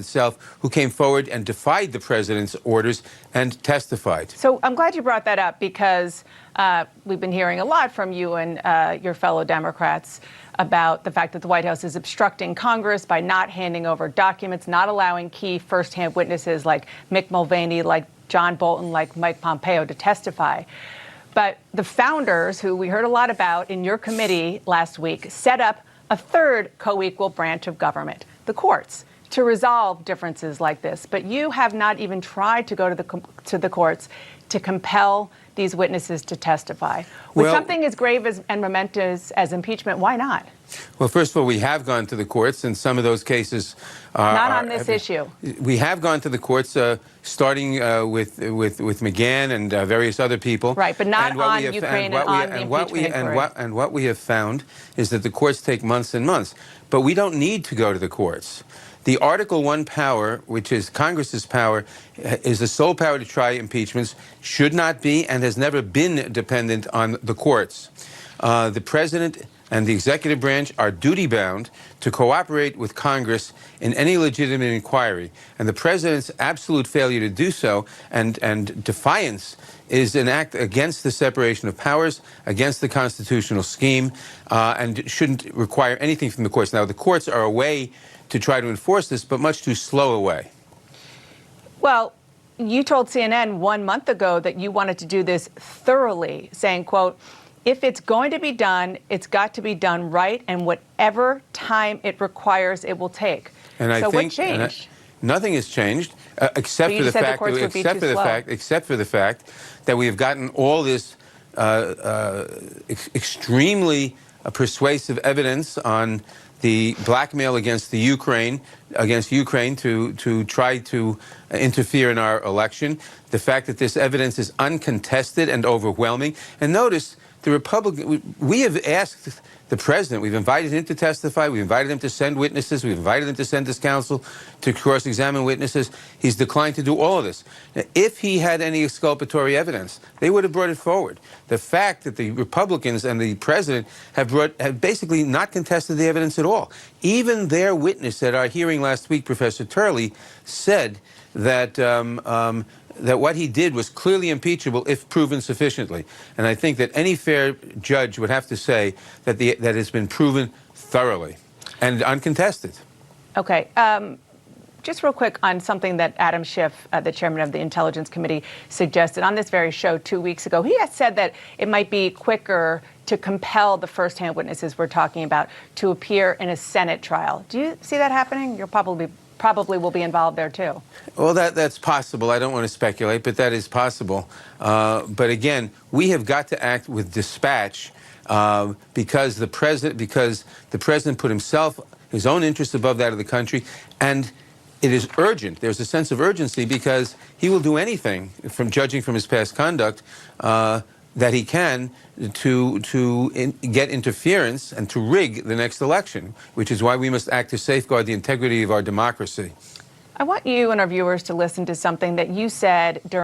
itself, who came forward and defied the president's orders and testified. So I'm glad you brought that up, because we've been hearing a lot from you and your fellow Democrats about the fact that the White House is obstructing Congress by not handing over documents, not allowing key firsthand witnesses like Mick Mulvaney, like John Bolton, like Mike Pompeo to testify. But the founders, who we heard a lot about in your committee last week, set up a third co-equal branch of government, the courts, to resolve differences like this. But you have not even tried to go to the courts to compel these witnesses to testify. With something as grave and momentous as impeachment, why not? Well, first of all, we have gone to the courts, and some of those cases not on this issue. We have gone to the courts, starting with McGahn and various other people. Right, but not on Ukraine and on the impeachment inquiry. And what we have found is that the courts take months and months. But we don't need to go to the courts. The Article I power, which is Congress's power, is the sole power to try impeachments, should not be and has never been dependent on the courts. The president and the executive branch are duty-bound to cooperate with Congress in any legitimate inquiry. And the president's absolute failure to do so and defiance is an act against the separation of powers, against the constitutional scheme, and shouldn't require anything from the courts. Now, the courts are a way to try to enforce this, but much too slow a way. Well, you told CNN 1 month ago that you wanted to do this thoroughly, saying, quote, if it's going to be done, it's got to be done right, and whatever time it requires, it will take. And so what changed? Nothing has changed, except for the fact that we have gotten all this extremely persuasive evidence on the blackmail against Ukraine to try to interfere in our election. The fact that this evidence is uncontested and overwhelming. And notice, the Republican, we have asked the president, we've invited him to testify, we've invited him to send witnesses, we've invited him to send his counsel to cross-examine witnesses. He's declined to do all of this. Now, if he had any exculpatory evidence, they would have brought it forward. The fact that the Republicans and the president have basically not contested the evidence at all. Even their witness at our hearing last week, Professor Turley, said that that what he did was clearly impeachable if proven sufficiently. And I think that any fair judge would have to say that that it's been proven thoroughly and uncontested. Okay. Just real quick on something that Adam Schiff, the chairman of the Intelligence Committee, suggested on this very show 2 weeks ago. He has said that it might be quicker to compel the firsthand witnesses we're talking about to appear in a Senate trial. Do you see that happening? You'll probably will be involved there too. Well, that's possible. I don't want to speculate, but that is possible. But again, we have got to act with dispatch because the president put his own interests above that of the country, and it is urgent. There's a sense of urgency because he will do anything, from judging from his past conduct, that he can to get interference and to rig the next election, which is why we must act to safeguard the integrity of our democracy. I want you and our viewers to listen to something that you said during